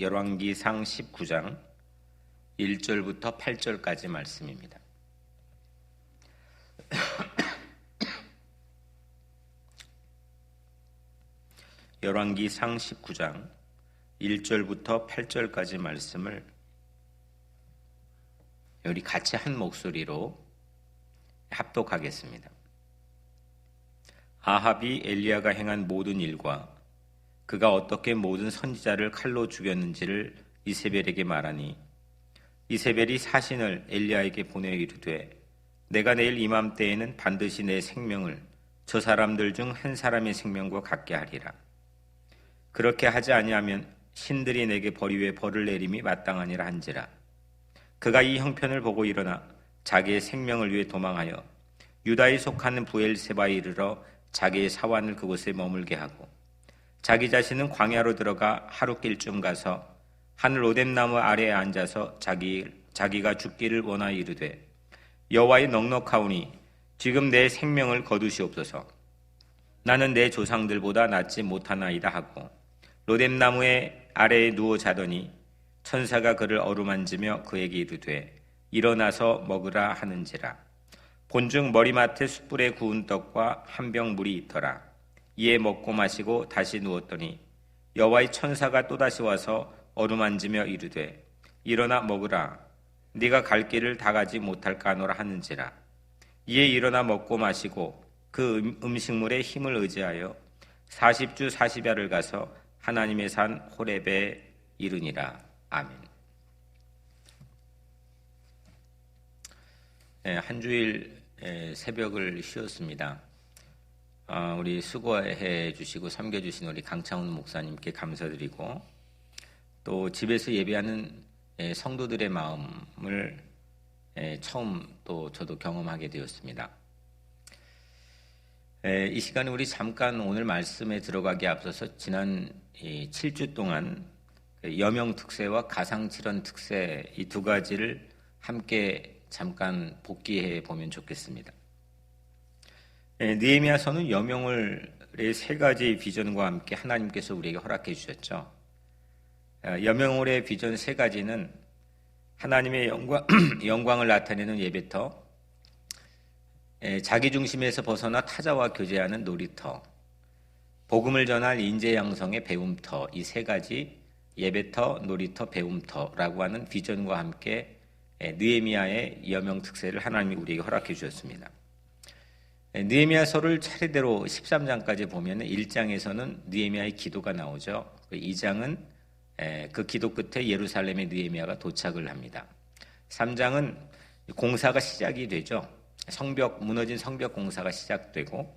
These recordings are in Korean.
열왕기상 19장 1절부터 8절까지 말씀입니다. 열왕기상 19장 1절부터 8절까지 말씀을 우리 같이 한 목소리로 합독하겠습니다. 아합이 엘리야가 행한 모든 일과 그가 어떻게 모든 선지자를 칼로 죽였는지를 이세벨에게 말하니, 이세벨이 사신을 엘리야에게 보내 이르되, 내가 내일 이맘때에는 반드시 내 생명을 저 사람들 중 한 사람의 생명과 같게 하리라. 그렇게 하지 아니하면 신들이 내게 벌 위에 벌을 내림이 마땅하니라 한지라. 그가 이 형편을 보고 일어나 자기의 생명을 위해 도망하여 유다에 속하는 부엘세바에 이르러 자기의 사환을 그곳에 머물게 하고, 자기 자신은 광야로 들어가 하룻길쯤 가서 하늘 오뎀나무 아래에 앉아서 자기가 죽기를 원하여 이르되, 여호와의 넉넉하오니 지금 내 생명을 거두시옵소서. 나는 내 조상들보다 낫지 못하나이다 하고 로뎀나무의 아래에 누워 자더니 천사가 그를 어루만지며 그에게 이르되, 일어나서 먹으라 하는지라. 본즉 머리맡에 숯불에 구운 떡과 한 병 물이 있더라. 이에 먹고 마시고 다시 누웠더니 여호와의 천사가 또다시 와서 어루만지며 이르되, 일어나 먹으라. 네가 갈 길을 다 가지 못할까 하노라 하는지라. 이에 일어나 먹고 마시고 그 음식물에 힘을 의지하여 40주 40야를 가서 하나님의 산 호렙에 이르니라. 아멘. 한 주일 새벽을 쉬었습니다. 우리 수고해 주시고 섬겨주신 우리 강창훈 목사님께 감사드리고, 또 집에서 예배하는 성도들의 마음을 처음 또 저도 경험하게 되었습니다. 이 시간에 우리 잠깐 오늘 말씀에 들어가기 앞서서 지난 7주 동안 여명 특세와 가상칠언 특세 이 두 가지를 함께 잠깐 복기해 보면 좋겠습니다. 느헤미야서는 여명월의 세 가지 비전과 함께 하나님께서 우리에게 허락해 주셨죠. 여명월의 비전 세 가지는 하나님의 영광을 나타내는 예배터, 자기 중심에서 벗어나 타자와 교제하는 놀이터, 복음을 전할 인재 양성의 배움터, 이 세 가지 예배터, 놀이터, 배움터라고 하는 비전과 함께 느헤미야의 여명 특세를 하나님이 우리에게 허락해 주셨습니다. 느헤미야서를 차례대로 13장까지 보면 1장에서는 느헤미야의 기도가 나오죠. 2장은 그 기도 끝에 예루살렘에 느헤미야가 도착을 합니다. 3장은 공사가 시작이 되죠. 무너진 성벽 공사가 시작되고,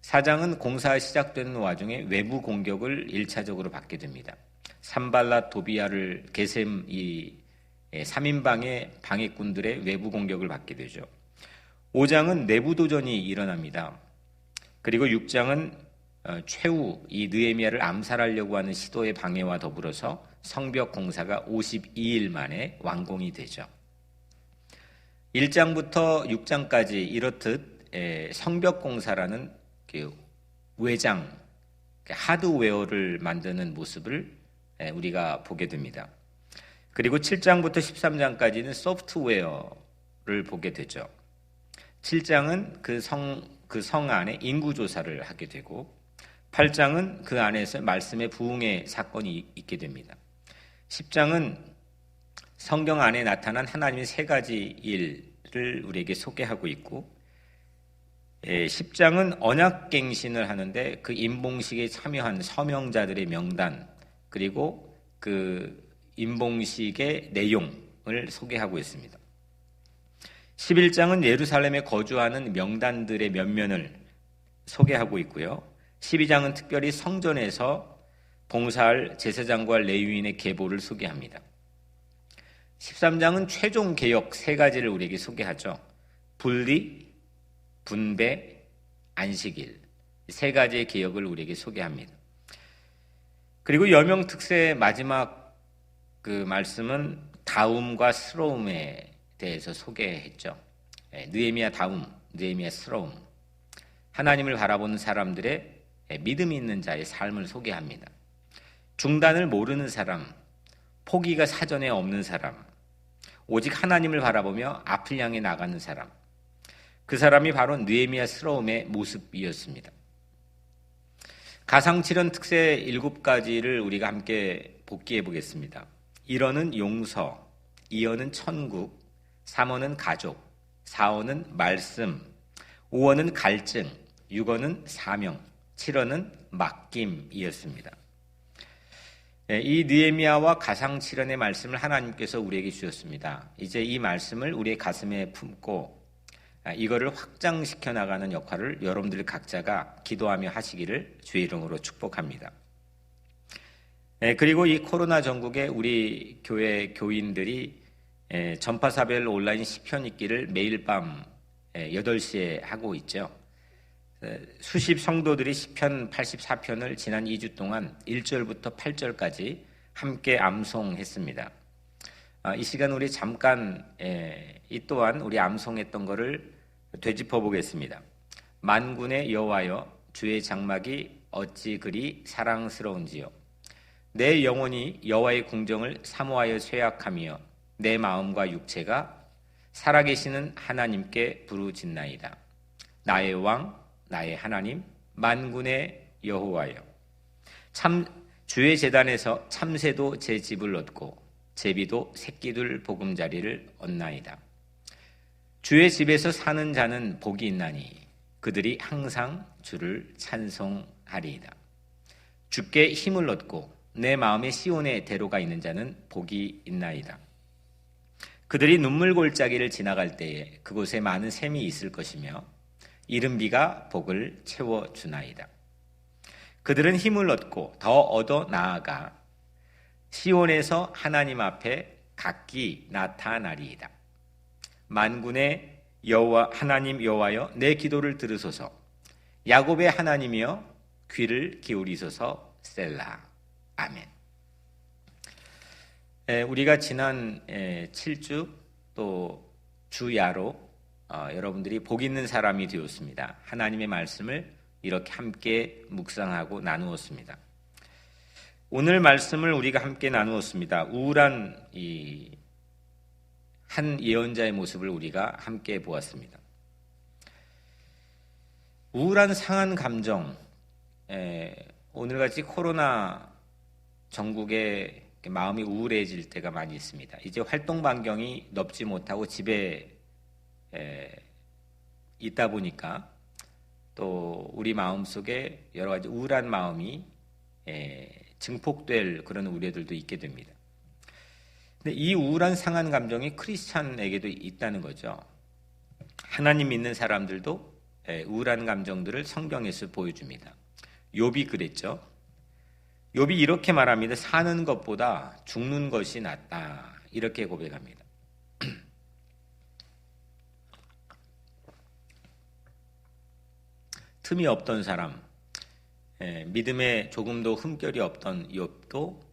4장은 공사가 시작되는 와중에 외부 공격을 1차적으로 받게 됩니다. 산발랏 도비야를 게셈 이 3인방의 방해꾼들의 외부 공격을 받게 되죠. 5장은 내부 도전이 일어납니다. 그리고 6장은 최후 이 느헤미야를 암살하려고 하는 시도의 방해와 더불어서 성벽 공사가 52일 만에 완공이 되죠. 1장부터 6장까지 이렇듯 성벽 공사라는 외장, 하드웨어를 만드는 모습을 우리가 보게 됩니다. 그리고 7장부터 13장까지는 소프트웨어를 보게 되죠. 7장은 그 성 안에 인구조사를 하게 되고, 8장은 그 안에서 말씀의 부흥의 사건이 있게 됩니다. 10장은 성경 안에 나타난 하나님의 세 가지 일을 우리에게 소개하고 있고, 10장은 언약갱신을 하는데 그 임봉식에 참여한 서명자들의 명단, 그리고 그 임봉식의 내용을 소개하고 있습니다. 11장은 예루살렘에 거주하는 명단들의 면면을 소개하고 있고요. 12장은 특별히 성전에서 봉사할 제사장과 레위인의 계보를 소개합니다. 13장은 최종 개혁 세 가지를 우리에게 소개하죠. 분리, 분배, 안식일, 세 가지의 개혁을 우리에게 소개합니다. 그리고 여명 특세의 마지막 그 말씀은 다움과 스러움에 대해서 소개했죠. 느헤미야 다움, 느헤미야 스러움, 하나님을 바라보는 사람들의 믿음 있는 자의 삶을 소개합니다. 중단을 모르는 사람, 포기가 사전에 없는 사람, 오직 하나님을 바라보며 앞을 향해 나가는 사람, 그 사람이 바로 느헤미야스러움의 모습이었습니다. 가상칠언 특세 7가지를 우리가 함께 복기해 보겠습니다. 1어는 용서, 2어는 천국, 3어는 가족, 4어는 말씀, 5어는 갈증, 6어는 사명, 7어는 맡김이었습니다. 이 느헤미야와 가상칠언의 말씀을 하나님께서 우리에게 주셨습니다. 이제 이 말씀을 우리의 가슴에 품고 이거를 확장시켜 나가는 역할을 여러분들 각자가 기도하며 하시기를 주의 이름으로 축복합니다. 그리고 이 코로나 전국에 우리 교회 교인들이 전파사별 온라인 시편 읽기를 매일 밤 8시에 하고 있죠. 수십 성도들이 시편 84편을 지난 2주 동안 1절부터 8절까지 함께 암송했습니다. 이 시간 우리 잠깐 이 또한 우리 암송했던 것을 되짚어 보겠습니다. 만군의 여호와여, 주의 장막이 어찌 그리 사랑스러운지요. 내 영혼이 여호와의 궁정을 사모하여 쇠약하며 내 마음과 육체가 살아계시는 하나님께 부르짖나이다. 나의 왕, 나의 하나님, 만군의 여호와여. 참 주의 제단에서 참새도 제 집을 얻고 제비도 새끼들 보금자리를 얻나이다. 주의 집에서 사는 자는 복이 있나니 그들이 항상 주를 찬송하리이다. 주께 힘을 얻고 내 마음에 시온의 대로가 있는 자는 복이 있나이다. 그들이 눈물 골짜기를 지나갈 때에 그곳에 많은 샘이 있을 것이며 이른 비가 복을 채워주나이다. 그들은 힘을 얻고 더 얻어 나아가 시온에서 하나님 앞에 각기 나타나리이다. 만군의 여호와 하나님 여호와여, 내 기도를 들으소서. 야곱의 하나님이여, 귀를 기울이소서. 셀라. 아멘. 우리가 지난 7주 또 주야로 여러분들이 복 있는 사람이 되었습니다. 하나님의 말씀을 이렇게 함께 묵상하고 나누었습니다. 오늘 말씀을 우리가 함께 나누었습니다. 우울한 한 예언자의 모습을 우리가 함께 보았습니다. 우울한 상한 감정, 오늘같이 코로나 전국에 마음이 우울해질 때가 많이 있습니다. 이제 활동 반경이 넓지 못하고 집에 있다 보니까 또 우리 마음속에 여러 가지 우울한 마음이 증폭될 그런 우려들도 있게 됩니다. 근데 이 우울한 상한 감정이 크리스찬에게도 있다는 거죠. 하나님 믿는 사람들도 우울한 감정들을 성경에서 보여줍니다. 욥이 그랬죠. 욥이 이렇게 말합니다. 사는 것보다 죽는 것이 낫다. 이렇게 고백합니다. 틈이 없던 사람, 믿음에 조금도 흠결이 없던 욥도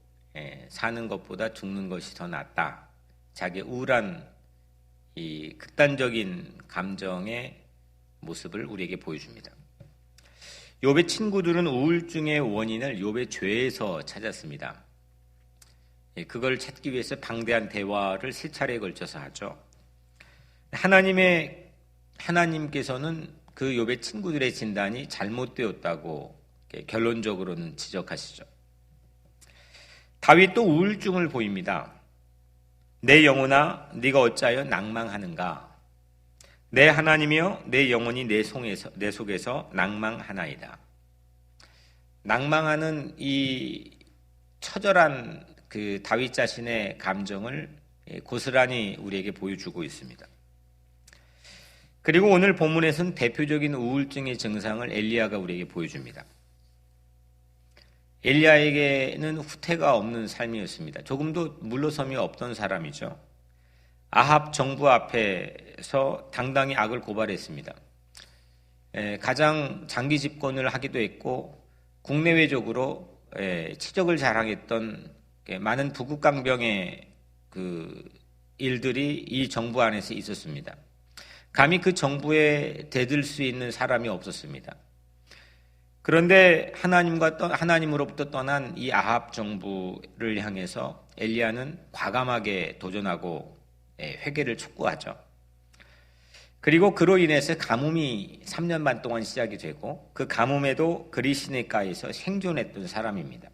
사는 것보다 죽는 것이 더 낫다. 자기의 우울한 이 극단적인 감정의 모습을 우리에게 보여줍니다. 욥의 친구들은 우울증의 원인을 욥의 죄에서 찾았습니다. 그걸 찾기 위해서 방대한 대화를 3차례에 걸쳐서 하죠. 하나님께서는 그 욥의 친구들의 진단이 잘못되었다고 결론적으로는 지적하시죠. 다윗도 우울증을 보입니다. 내 영혼아, 네가 어찌하여 낭망하는가? 내 하나님이여, 내 영혼이 내 속에서 낭망하나이다. 낭망하는 이 처절한 그 다윗 자신의 감정을 고스란히 우리에게 보여주고 있습니다. 그리고 오늘 본문에서는 대표적인 우울증의 증상을 엘리야가 우리에게 보여줍니다. 엘리야에게는 후퇴가 없는 삶이었습니다. 조금도 물러섬이 없던 사람이죠. 아합 정부 앞에서 당당히 악을 고발했습니다. 가장 장기 집권을 하기도 했고 국내외적으로 치적을 자랑했던 많은 부국강병의 그 일들이 이 정부 안에서 있었습니다. 감히 그 정부에 대들 수 있는 사람이 없었습니다. 그런데 하나님으로부터 떠난 이 아합 정부를 향해서 엘리야는 과감하게 도전하고 회개를 촉구하죠. 그리고 그로 인해서 가뭄이 3년 반 동안 시작이 되고 그 가뭄에도 그리 시내가에서 생존했던 사람입니다.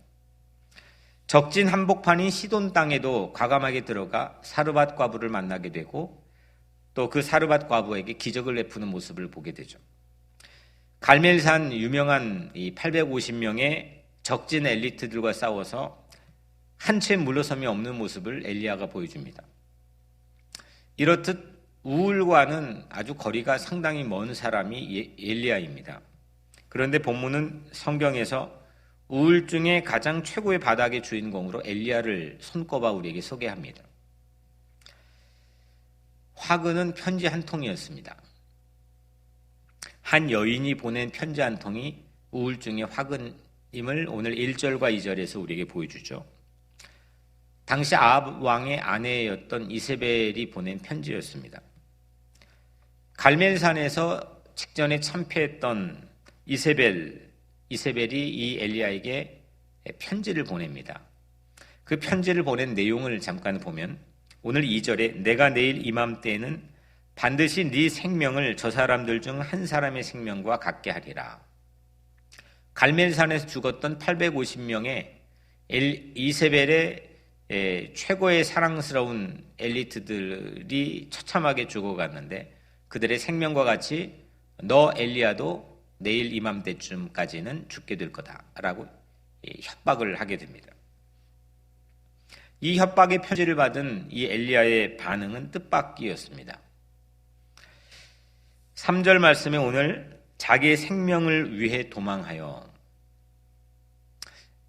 적진 한복판인 시돈 땅에도 과감하게 들어가 사르밧 과부를 만나게 되고 또 그 사르밧 과부에게 기적을 베푸는 모습을 보게 되죠. 갈멜산 유명한 이 850명의 적진 엘리트들과 싸워서 한 채 물러섬이 없는 모습을 엘리야가 보여줍니다. 이렇듯 우울과는 아주 거리가 상당히 먼 사람이 엘리야입니다. 그런데 본문은 성경에서 우울증의 가장 최고의 바닥의 주인공으로 엘리야를 손꼽아 우리에게 소개합니다. 화근은 편지 한 통이었습니다. 한 여인이 보낸 편지 한 통이 우울증의 화근임을 오늘 1절과 2절에서 우리에게 보여주죠. 당시 아합 왕의 아내였던 이세벨이 보낸 편지였습니다. 갈멜산에서 직전에 참패했던 이세벨이 이 엘리야에게 편지를 보냅니다. 그 편지를 보낸 내용을 잠깐 보면 오늘 2절에 내가 내일 이맘때에는 반드시 네 생명을 저 사람들 중 한 사람의 생명과 같게 하리라. 갈멜산에서 죽었던 850명의 이세벨의 최고의 사랑스러운 엘리트들이 처참하게 죽어갔는데 그들의 생명과 같이 너 엘리야도 내일 이맘때쯤까지는 죽게 될 거다라고 협박을 하게 됩니다. 이 협박의 편지를 받은 이 엘리야의 반응은 뜻밖이었습니다. 3절 말씀에 오늘 자기의 생명을 위해 도망하여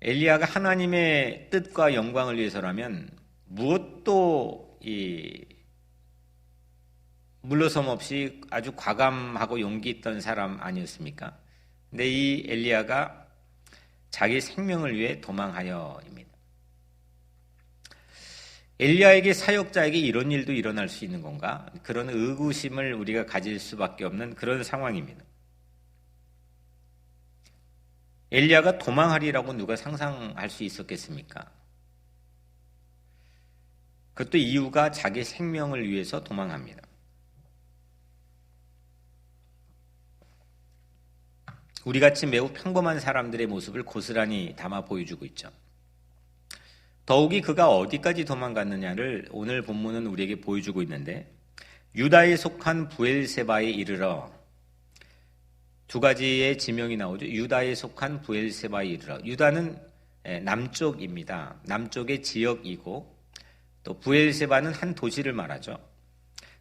엘리야가 하나님의 뜻과 영광을 위해서라면 무엇도 물러섬 없이 아주 과감하고 용기 있던 사람 아니었습니까? 근데 이 엘리야가 자기 생명을 위해 도망하여입니다. 엘리야에게 사역자에게 이런 일도 일어날 수 있는 건가? 그런 의구심을 우리가 가질 수밖에 없는 그런 상황입니다. 엘리야가 도망하리라고 누가 상상할 수 있었겠습니까? 그것도 이유가 자기 생명을 위해서 도망합니다. 우리같이 매우 평범한 사람들의 모습을 고스란히 담아 보여주고 있죠. 더욱이 그가 어디까지 도망갔느냐를 오늘 본문은 우리에게 보여주고 있는데 유다에 속한 브엘세바에 이르러 두 가지의 지명이 나오죠. 유다에 속한 브엘세바에 이르러 유다는 남쪽입니다. 남쪽의 지역이고 또 브엘세바는 한 도시를 말하죠.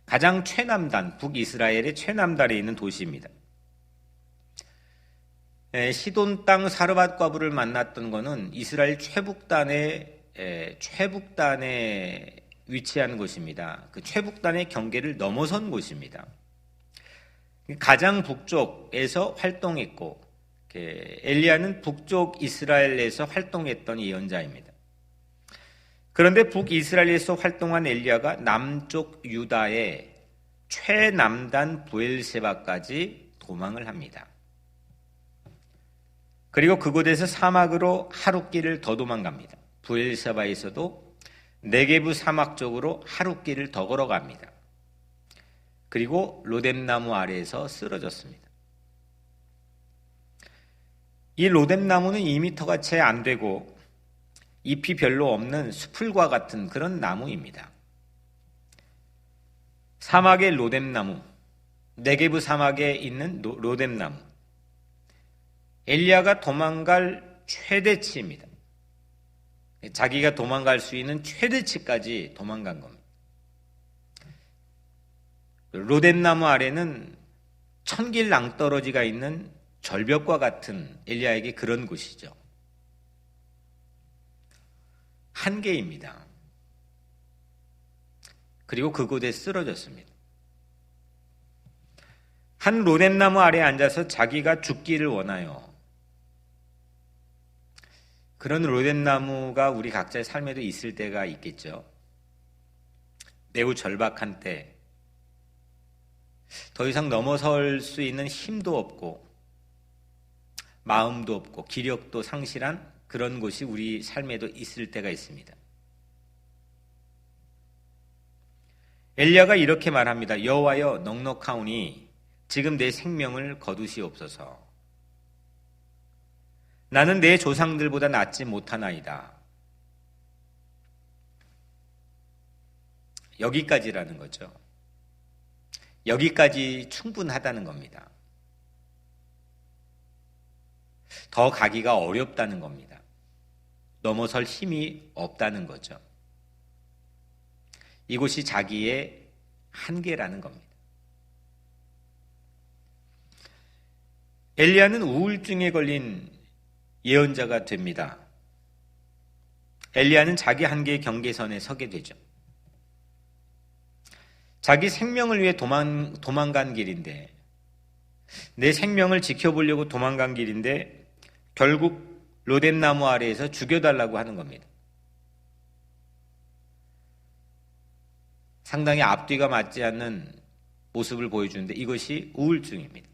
가장 최남단, 북이스라엘의 최남단에 있는 도시입니다. 시돈 땅 사르밧 과부를 만났던 것은 이스라엘 최북단에 위치한 곳입니다. 그 최북단의 경계를 넘어선 곳입니다. 가장 북쪽에서 활동했고 엘리야는 북쪽 이스라엘에서 활동했던 예언자입니다. 그런데 북이스라엘에서 활동한 엘리야가 남쪽 유다의 최남단 브엘세바까지 도망을 합니다. 그리고 그곳에서 사막으로 하룻길을 더 도망갑니다. 브엘세바에서도 네게부 사막 쪽으로 하룻길을 더 걸어갑니다. 그리고 로뎀나무 아래에서 쓰러졌습니다. 이 로뎀나무는 2m가 채 안 되고 잎이 별로 없는 수풀과 같은 그런 나무입니다. 사막의 로뎀나무, 네게부 사막에 있는 로뎀나무, 엘리야가 도망갈 최대치입니다. 자기가 도망갈 수 있는 최대치까지 도망간 겁니다. 로뎀나무 아래는 천길 낭떠러지가 있는 절벽과 같은 엘리야에게 그런 곳이죠. 한계입니다. 그리고 그곳에 쓰러졌습니다. 한 로뎀나무 아래에 앉아서 자기가 죽기를 원하여 그런 로뎀나무가 우리 각자의 삶에도 있을 때가 있겠죠. 매우 절박한 때, 더 이상 넘어설 수 있는 힘도 없고 마음도 없고 기력도 상실한 그런 곳이 우리 삶에도 있을 때가 있습니다. 엘리야가 이렇게 말합니다. 여호와여 넉넉하오니 지금 내 생명을 거두시옵소서. 나는 내 조상들보다 낫지 못하나이다. 여기까지라는 거죠. 여기까지 충분하다는 겁니다. 더 가기가 어렵다는 겁니다. 넘어설 힘이 없다는 거죠. 이곳이 자기의 한계라는 겁니다. 엘리야는 우울증에 걸린 예언자가 됩니다. 엘리야는 자기 한계의 경계선에 서게 되죠. 자기 생명을 위해 도망간 길인데, 내 생명을 지켜보려고 도망간 길인데 결국 로뎀나무 아래에서 죽여달라고 하는 겁니다. 상당히 앞뒤가 맞지 않는 모습을 보여주는데 이것이 우울증입니다.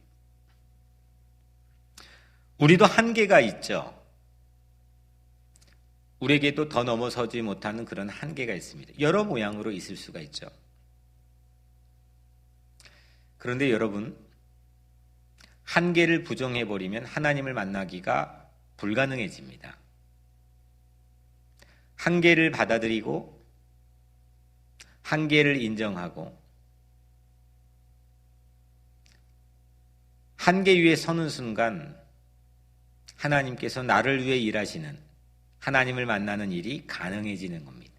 우리도 한계가 있죠. 우리에게도 더 넘어서지 못하는 그런 한계가 있습니다. 여러 모양으로 있을 수가 있죠. 그런데 여러분, 한계를 부정해버리면 하나님을 만나기가 불가능해집니다. 한계를 받아들이고 한계를 인정하고 한계 위에 서는 순간 하나님께서 나를 위해 일하시는, 하나님을 만나는 일이 가능해지는 겁니다.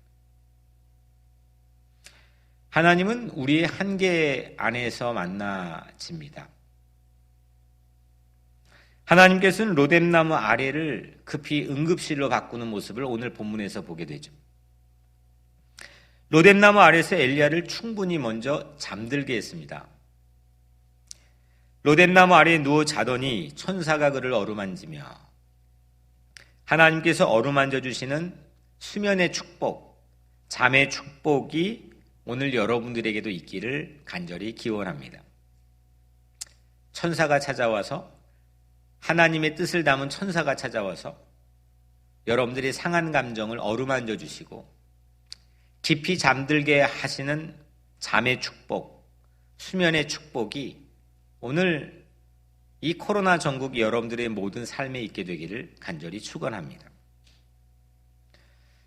하나님은 우리의 한계 안에서 만나집니다. 하나님께서는 로뎀나무 아래를 급히 응급실로 바꾸는 모습을 오늘 본문에서 보게 되죠. 로뎀나무 아래에서 엘리야를 충분히 먼저 잠들게 했습니다. 로뎀나무 아래에 누워 자더니 천사가 그를 어루만지며, 하나님께서 어루만져 주시는 수면의 축복, 잠의 축복이 오늘 여러분들에게도 있기를 간절히 기원합니다. 천사가 찾아와서, 하나님의 뜻을 담은 천사가 찾아와서 여러분들의 상한 감정을 어루만져 주시고 깊이 잠들게 하시는 잠의 축복, 수면의 축복이 오늘 이 코로나 전국이 여러분들의 모든 삶에 있게 되기를 간절히 축원합니다.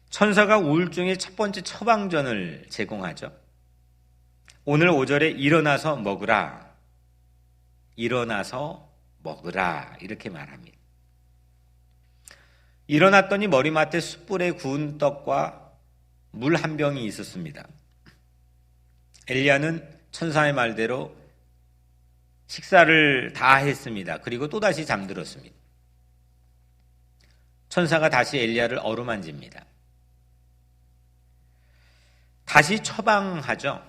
천사가 우울증의 첫 번째 처방전을 제공하죠. 오늘 5절에 일어나서 먹으라, 일어나서 먹으라 이렇게 말합니다. 일어났더니 머리맡에 숯불에 구운 떡과 물 한 병이 있었습니다. 엘리야는 천사의 말대로 식사를 다 했습니다. 그리고 또다시 잠들었습니다. 천사가 다시 엘리야를 어루만집니다. 다시 처방하죠.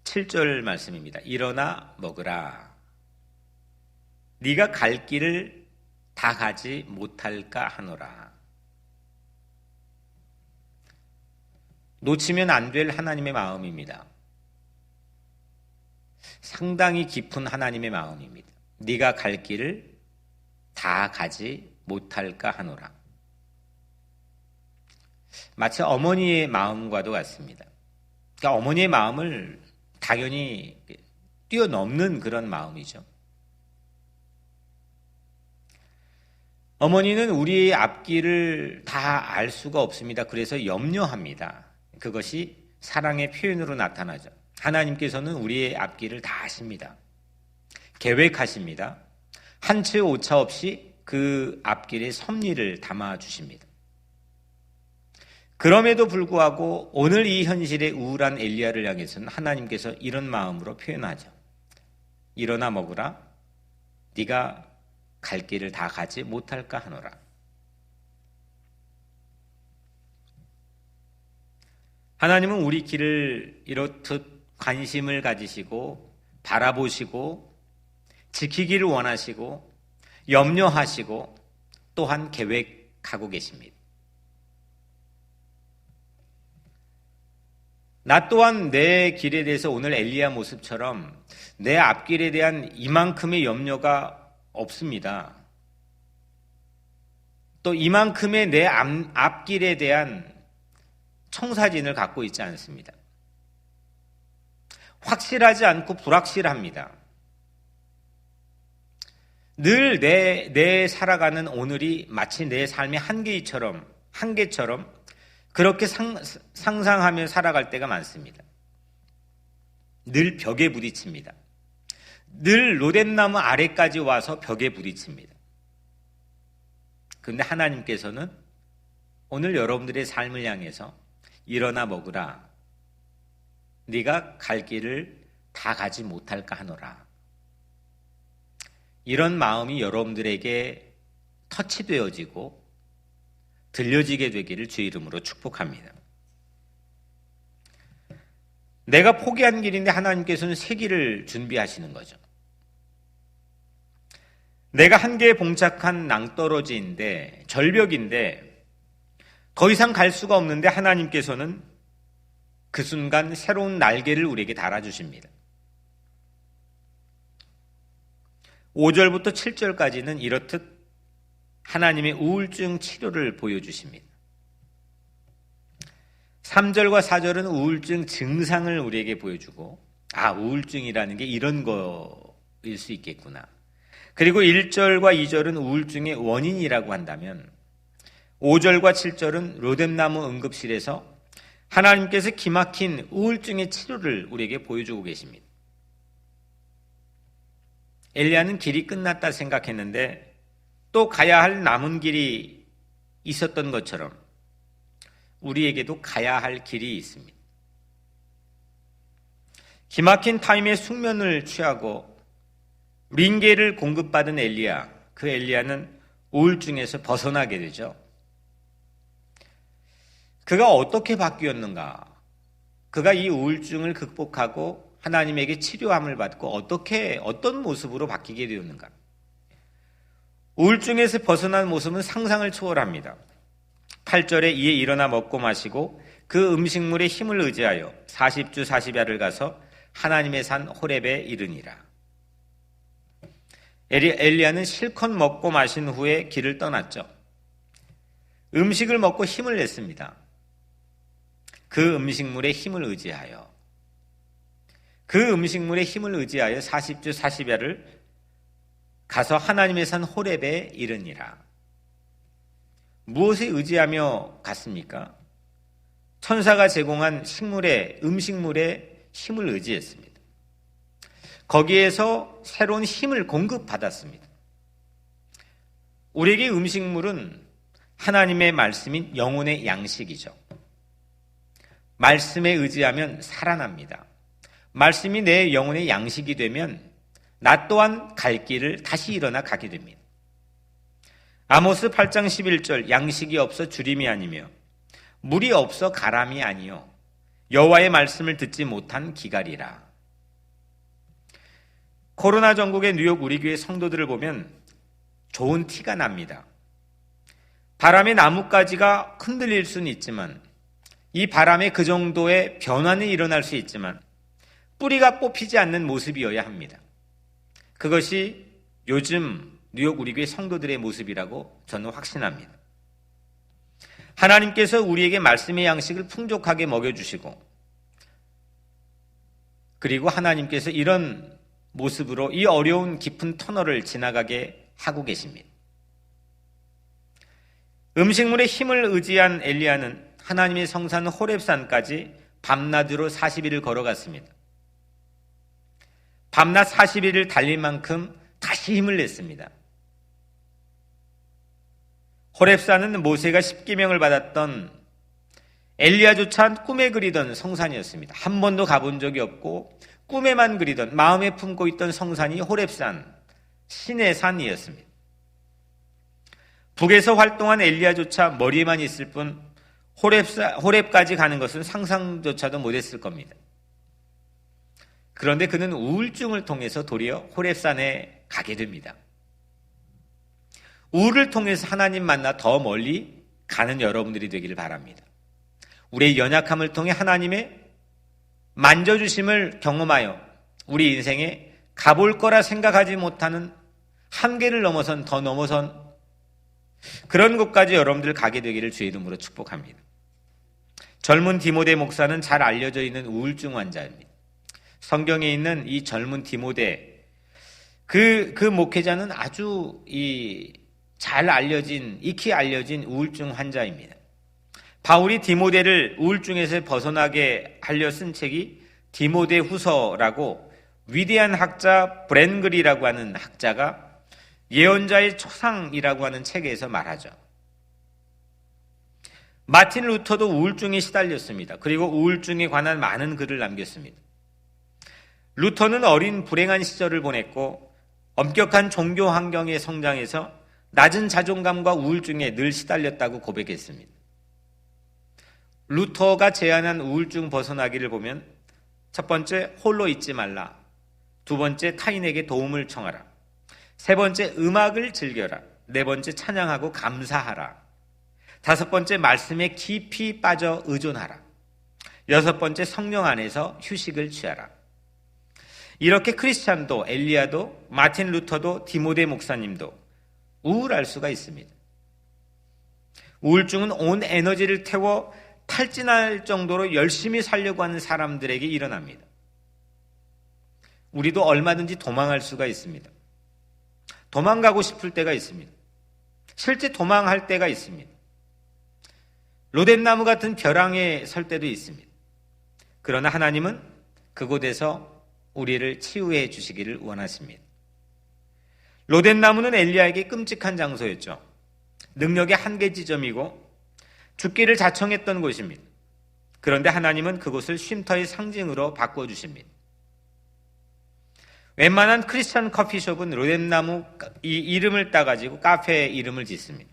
7절 말씀입니다. 일어나 먹으라. 네가 갈 길을 다 가지 못할까 하노라. 놓치면 안 될 하나님의 마음입니다. 상당히 깊은 하나님의 마음입니다. 네가 갈 길을 다 가지 못할까 하노라. 마치 어머니의 마음과도 같습니다. 그러니까 어머니의 마음을 당연히 뛰어넘는 그런 마음이죠. 어머니는 우리의 앞길을 다 알 수가 없습니다. 그래서 염려합니다. 그것이 사랑의 표현으로 나타나죠. 하나님께서는 우리의 앞길을 다 아십니다. 계획하십니다. 한 채 오차 없이 그 앞길에 섭리를 담아주십니다. 그럼에도 불구하고 오늘 이 현실의 우울한 엘리야를 향해서는 하나님께서 이런 마음으로 표현하죠. 일어나 먹으라. 네가 갈 길을 다 가지 못할까 하노라. 하나님은 우리 길을 이렇듯 관심을 가지시고 바라보시고 지키기를 원하시고 염려하시고 또한 계획하고 계십니다. 나 또한 내 길에 대해서 오늘 엘리야 모습처럼 내 앞길에 대한 이만큼의 염려가 없습니다. 또 이만큼의 내 앞길에 대한 청사진을 갖고 있지 않습니다. 확실하지 않고 불확실합니다. 늘 내 살아가는 오늘이 마치 내 삶의 한계처럼 그렇게 상상하며 살아갈 때가 많습니다. 늘 벽에 부딪힙니다. 늘 로뎀나무 아래까지 와서 벽에 부딪힙니다. 그런데 하나님께서는 오늘 여러분들의 삶을 향해서 일어나 먹으라. 네가 갈 길을 다 가지 못할까 하노라. 이런 마음이 여러분들에게 터치되어지고 들려지게 되기를 주의 이름으로 축복합니다. 내가 포기한 길인데 하나님께서는 새 길을 준비하시는 거죠. 내가 한계에 봉착한 낭떠러지인데, 절벽인데 더 이상 갈 수가 없는데 하나님께서는 그 순간 새로운 날개를 우리에게 달아주십니다. 5절부터 7절까지는 이렇듯 하나님의 우울증 치료를 보여주십니다. 3절과 4절은 우울증 증상을 우리에게 보여주고, 우울증이라는 게 이런 거일 수 있겠구나. 그리고 1절과 2절은 우울증의 원인이라고 한다면 5절과 7절은 로뎀나무 응급실에서 하나님께서 기막힌 우울증의 치료를 우리에게 보여주고 계십니다. 엘리야는 길이 끝났다 생각했는데 또 가야 할 남은 길이 있었던 것처럼 우리에게도 가야 할 길이 있습니다. 기막힌 타임에 숙면을 취하고 링게를 공급받은 엘리야, 그 엘리야는 우울증에서 벗어나게 되죠. 그가 어떻게 바뀌었는가? 그가 이 우울증을 극복하고 하나님에게 치료함을 받고 어떤 모습으로 바뀌게 되었는가? 우울증에서 벗어난 모습은 상상을 초월합니다. 8절에 이에 일어나 먹고 마시고 그 음식물의 힘을 의지하여 40주 40야를 가서 하나님의 산 호렙에 이르니라. 엘리야는 실컷 먹고 마신 후에 길을 떠났죠. 음식을 먹고 힘을 냈습니다. 그 음식물의 힘을 의지하여 40주 40야를 가서 하나님의 산 호렙에 이르니라. 무엇에 의지하며 갔습니까? 천사가 제공한 음식물의 힘을 의지했습니다. 거기에서 새로운 힘을 공급받았습니다. 우리에게 음식물은 하나님의 말씀인 영혼의 양식이죠. 말씀에 의지하면 살아납니다. 말씀이 내 영혼의 양식이 되면 나 또한 갈 길을 다시 일어나 가게 됩니다. 아모스 8장 11절 양식이 없어 주림이 아니며 물이 없어 가람이 아니요 여호와의 말씀을 듣지 못한 기갈이라. 코로나 전국의 뉴욕 우리 교회 성도들을 보면 좋은 티가 납니다. 바람에 나뭇가지가 흔들릴 수는 있지만 이 바람에 그 정도의 변화는 일어날 수 있지만 뿌리가 뽑히지 않는 모습이어야 합니다. 그것이 요즘 뉴욕 우리 교회 성도들의 모습이라고 저는 확신합니다. 하나님께서 우리에게 말씀의 양식을 풍족하게 먹여주시고 그리고 하나님께서 이런 모습으로 이 어려운 깊은 터널을 지나가게 하고 계십니다. 음식물의 힘을 의지한 엘리야는 하나님의 성산 호렙산까지 밤낮으로 40일을 걸어갔습니다. 밤낮 40일을 달릴 만큼 다시 힘을 냈습니다. 호렙산은 모세가 십계명을 받았던 엘리야조차 꿈에 그리던 성산이었습니다. 한 번도 가본 적이 없고 꿈에만 그리던, 마음에 품고 있던 성산이 호렙산, 신의 산이었습니다. 북에서 활동한 엘리야조차 머리에만 있을 뿐 호렙까지 가는 것은 상상조차도 못했을 겁니다. 그런데 그는 우울증을 통해서 도리어 호렙산에 가게 됩니다. 우울을 통해서 하나님 만나 더 멀리 가는 여러분들이 되기를 바랍니다. 우리의 연약함을 통해 하나님의 만져주심을 경험하여 우리 인생에 가볼 거라 생각하지 못하는 한계를 넘어선 그런 곳까지 여러분들 가게 되기를 주의 이름으로 축복합니다. 젊은 디모데 목사는 잘 알려져 있는 우울증 환자입니다. 성경에 있는 이 젊은 디모데, 그 목회자는 아주 잘 알려진, 익히 알려진 우울증 환자입니다. 바울이 디모데를 우울증에서 벗어나게 하려 쓴 책이 디모데 후서라고, 위대한 학자 브렌글이라고 하는 학자가 예언자의 초상이라고 하는 책에서 말하죠. 마틴 루터도 우울증에 시달렸습니다. 그리고 우울증에 관한 많은 글을 남겼습니다. 루터는 어린 불행한 시절을 보냈고 엄격한 종교 환경에 성장해서 낮은 자존감과 우울증에 늘 시달렸다고 고백했습니다. 루터가 제안한 우울증 벗어나기를 보면 첫 번째, 홀로 있지 말라. 두 번째, 타인에게 도움을 청하라. 세 번째, 음악을 즐겨라. 네 번째, 찬양하고 감사하라. 다섯 번째, 말씀에 깊이 빠져 의존하라. 여섯 번째, 성령 안에서 휴식을 취하라. 이렇게 크리스찬도, 엘리야도, 마틴 루터도, 디모데 목사님도 우울할 수가 있습니다. 우울증은 온 에너지를 태워 탈진할 정도로 열심히 살려고 하는 사람들에게 일어납니다. 우리도 얼마든지 도망할 수가 있습니다. 도망가고 싶을 때가 있습니다. 실제 도망할 때가 있습니다. 로뎀나무 같은 벼랑에 설 때도 있습니다. 그러나 하나님은 그곳에서 우리를 치유해 주시기를 원하십니다. 로뎀나무는 엘리야에게 끔찍한 장소였죠. 능력의 한계 지점이고 죽기를 자청했던 곳입니다. 그런데 하나님은 그곳을 쉼터의 상징으로 바꿔주십니다. 웬만한 크리스천 커피숍은 로뎀나무 이 이름을 따가지고 카페 이름을 짓습니다.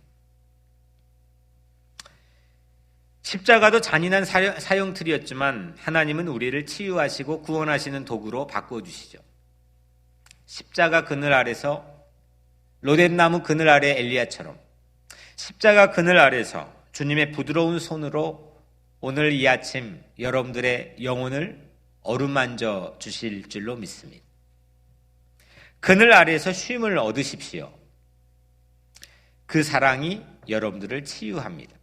십자가도 잔인한 사형틀이었지만 하나님은 우리를 치유하시고 구원하시는 도구로 바꿔주시죠. 십자가 그늘 아래서, 로뎀나무 그늘 아래 엘리야처럼 십자가 그늘 아래서 주님의 부드러운 손으로 오늘 이 아침 여러분들의 영혼을 어루만져 주실 줄로 믿습니다. 그늘 아래에서 쉼을 얻으십시오. 그 사랑이 여러분들을 치유합니다.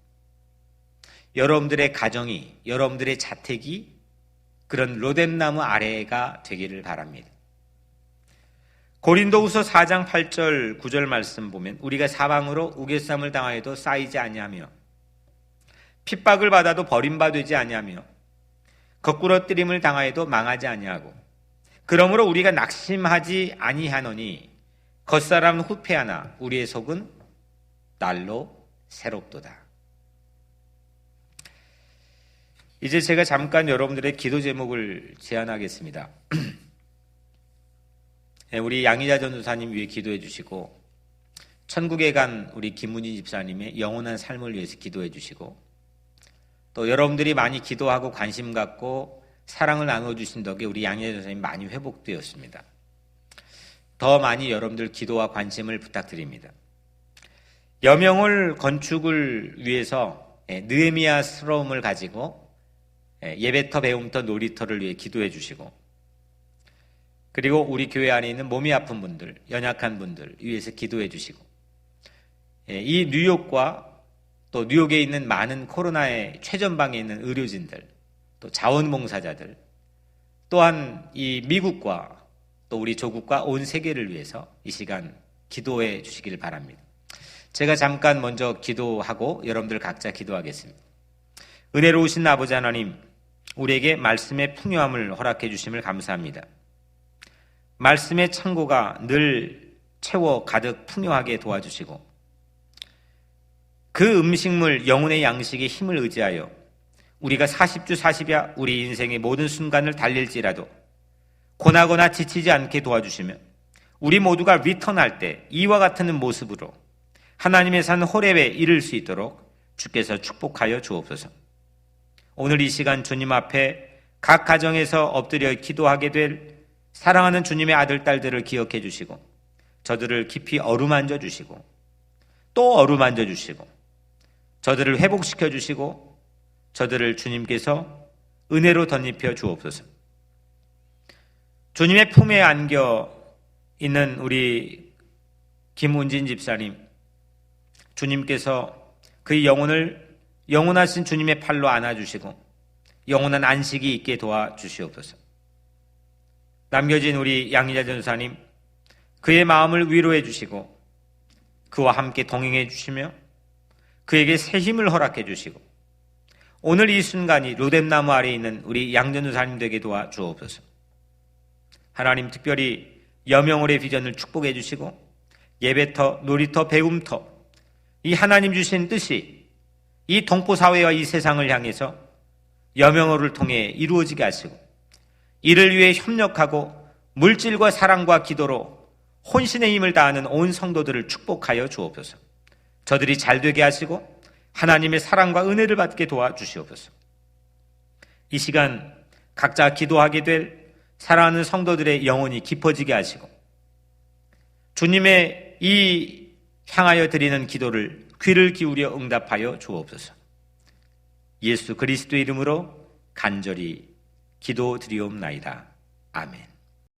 여러분들의 가정이, 여러분들의 자택이 그런 로뎀나무 아래가 되기를 바랍니다. 고린도후서 4장 8절 9절 말씀 보면 우리가 사방으로 우겨쌈을 당하여도 쌓이지 아니하며 핍박을 받아도 버림받지 아니하며 거꾸러뜨림을 당하여도 망하지 아니하고 그러므로 우리가 낙심하지 아니하노니 겉사람은 후패하나 우리의 속은 날로 새롭도다. 이제 제가 잠깐 여러분들의 기도 제목을 제안하겠습니다. 우리 양희자 전도사님 위해 기도해 주시고, 천국에 간 우리 김문희 집사님의 영원한 삶을 위해서 기도해 주시고, 또 여러분들이 많이 기도하고 관심 갖고 사랑을 나눠주신 덕에 우리 양희자 전도사님 많이 회복되었습니다. 더 많이 여러분들 기도와 관심을 부탁드립니다. 여명을 건축을 위해서 느헤미야스러움을 가지고 예배터, 배움터, 놀이터를 위해 기도해 주시고, 그리고 우리 교회 안에 있는 몸이 아픈 분들, 연약한 분들 위해서 기도해 주시고, 이 뉴욕과 또 뉴욕에 있는 많은 코로나의 최전방에 있는 의료진들, 또 자원봉사자들, 또한 이 미국과 또 우리 조국과 온 세계를 위해서 이 시간 기도해 주시기를 바랍니다. 제가 잠깐 먼저 기도하고 여러분들 각자 기도하겠습니다. 은혜로우신 아버지 하나님, 우리에게 말씀의 풍요함을 허락해 주심을 감사합니다. 말씀의 창고가 늘 채워 가득 풍요하게 도와주시고 그 음식물 영혼의 양식의 힘을 의지하여 우리가 40주 40야 우리 인생의 모든 순간을 달릴지라도 고나거나 지치지 않게 도와주시며 우리 모두가 리턴할 때 이와 같은 모습으로 하나님의 산 호렙에 이를 수 있도록 주께서 축복하여 주옵소서. 오늘 이 시간 주님 앞에 각 가정에서 엎드려 기도하게 될 사랑하는 주님의 아들, 딸들을 기억해 주시고 저들을 깊이 어루만져 주시고 또 어루만져 주시고 저들을 회복시켜 주시고 저들을 주님께서 은혜로 덧입혀 주옵소서. 주님의 품에 안겨 있는 우리 김운진 집사님, 주님께서 그의 영혼을 영원하신 주님의 팔로 안아주시고 영원한 안식이 있게 도와주시옵소서. 남겨진 우리 양희자 전사님, 그의 마음을 위로해 주시고 그와 함께 동행해 주시며 그에게 새 힘을 허락해 주시고 오늘 이 순간이 로뎀나무 아래에 있는 우리 양전도사님 되게 도와주옵소서. 하나님, 특별히 여명월의 비전을 축복해 주시고 예배터, 놀이터, 배움터, 이 하나님 주신 뜻이 이 동포사회와 이 세상을 향해서 여명월을 통해 이루어지게 하시고 이를 위해 협력하고 물질과 사랑과 기도로 혼신의 힘을 다하는 온 성도들을 축복하여 주옵소서. 저들이 잘되게 하시고 하나님의 사랑과 은혜를 받게 도와주시옵소서. 이 시간 각자 기도하게 될 사랑하는 성도들의 영혼이 깊어지게 하시고 주님의 이 향하여 드리는 기도를 귀를 기울여 응답하여 주옵소서. 예수 그리스도의 이름으로 간절히 기도드리옵나이다. 아멘.